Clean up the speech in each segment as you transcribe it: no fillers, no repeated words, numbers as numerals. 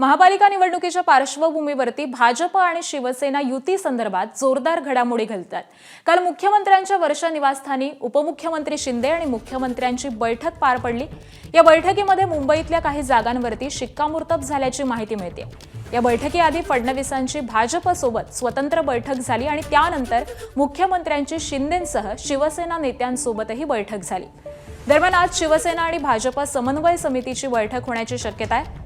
महापालिका निवडणुकीच्या पार्श्वभूमीवरती भाजप आणि शिवसेना युती संदर्भात जोरदार घडामोडी घडतात। काल मुख्यमंत्र्यांच्या वर्षा निवासस्थानी उपमुख्यमंत्री शिंदे आणि मुख्यमंत्र्यांची बैठक पार पडली। या बैठकीमध्ये मुंबईतल्या काही जागांवरती शिक्कामोर्तब झाल्याची माहिती मिळते। या बैठकीआधी फडणवीसांची भाजपसोबत स्वतंत्र बैठक झाली आणि त्यानंतर मुख्यमंत्र्यांची शिंदेंसह शिवसेना नेत्यांसोबतही बैठक झाली। दरम्यान आज शिवसेना आणि भाजप समन्वय समितीची बैठक होण्याची शक्यता आहे।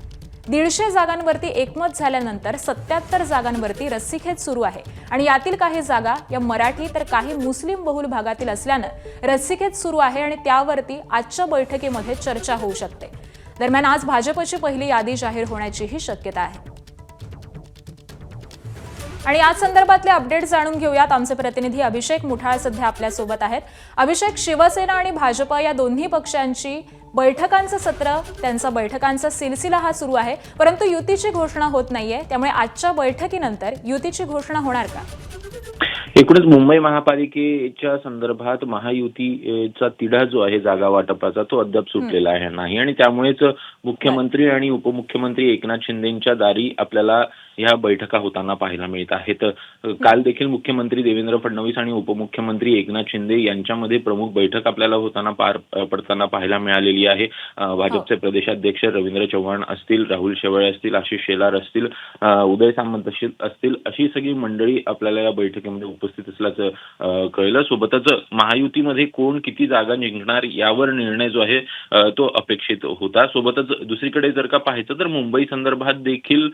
150 जागांवरती एकमत झाल्यानंतर 77 जागांवरती रस्सीखेच सुरू आहे आणि यातील काही जागा या मराठी तर काही मुस्लिम बहुल भागातील असल्यानं रस्सीखेच सुरू आहे आणि त्यावरती आजच्या बैठकीमध्ये चर्चा होऊ शकते। दरम्यान आज भाजपची पहिली यादी जाहीर होण्याचीही शक्यता आहे। आणि आज संदर्भातले अपडेट्स जाणून घेऊयात। आमचे प्रतिनिधी अभिषेक मुठाळ सध्या आपल्या सोबत आहेत। अभिषेक, शिवसेना आणि भाजप या दोन्ही पक्षांची बैठकांचं सत्र, त्यांचा बैठकांचा सिलसिला हा सुरू आहे, परंतु युतीची घोषणा होत नाहीये, त्यामुळे आजच्या बैठकीनंतर युतीची घोषणा होणार का? एकूणच मुंबई महापालिकेच्या संदर्भात महायुतीचा तिढा जो आहे जागा वाटपाचा तो अद्याप सुटलेला आहे नाही आणि त्यामुळेच मुख्यमंत्री आणि उपमुख्यमंत्री एकनाथ शिंदेंच्या दारी आपल्याला ह्या बैठका होताना पाहायला मिळत आहेत। काल देखील मुख्यमंत्री देवेंद्र फडणवीस आणि उपमुख्यमंत्री एकनाथ शिंदे यांच्यामध्ये प्रमुख बैठक आपल्याला होताना पार पडताना पाहायला मिळालेली आहे। भाजपचे प्रदेशाध्यक्ष रवींद्र चव्हाण असतील, राहुल शेवाळे असतील, आशिष शेलार असतील, उदय सामंत असतील, अशी सगळी मंडळी आपल्याला या बैठकीमध्ये उपस्थित असल्याचं कळलं। सोबतच महायुतीमध्ये कोण किती जागा जिंकणार यावर निर्णय जो आहे तो अपेक्षित होता। सोबतच दुसरीकडे जर का पाहायचं तर मुंबई संदर्भात देखील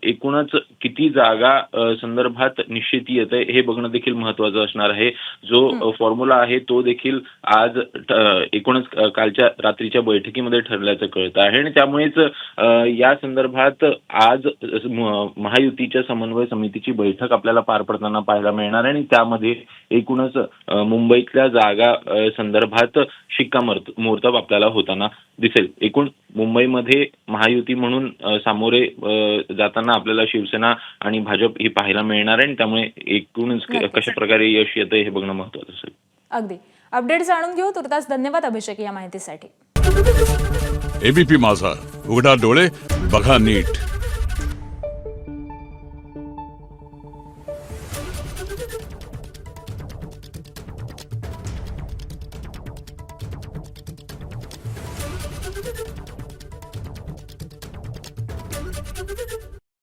एकूणच किती जागा संदर्भात निश्चिती येते हे बघणं देखील महत्त्वाचं असणार आहे। जो फॉर्म्युला आहे तो देखील आज एकूणच कालच्या रात्रीच्या बैठकीमध्ये ठरल्याचं कळतं आहे आणि त्यामुळेच या संदर्भात आज महायुतीच्या समन्वय समितीची बैठक आपल्याला पार पडताना पाहायला मिळणार आहे आणि त्यामध्ये एकूणच मुंबईतल्या जागा संदर्भात शिक्कामोर्तब आपल्याला होताना दिसेल। एकूण मुंबईमध्ये महायुती म्हणून सामोरे जाताना आपल्याला शिवसेना आणि भाजप ही पाहायला मिळणार आहे आणि त्यामुळे एकूणच कशा प्रकारे यश येतं हे बघणं महत्त्वाचं असेल। अगदी अपडेट जाणून घेऊ। तुर्तास धन्यवाद अभिषेक या माहितीसाठी। एबीपी माझा, उघडा डोळे बघा नीट।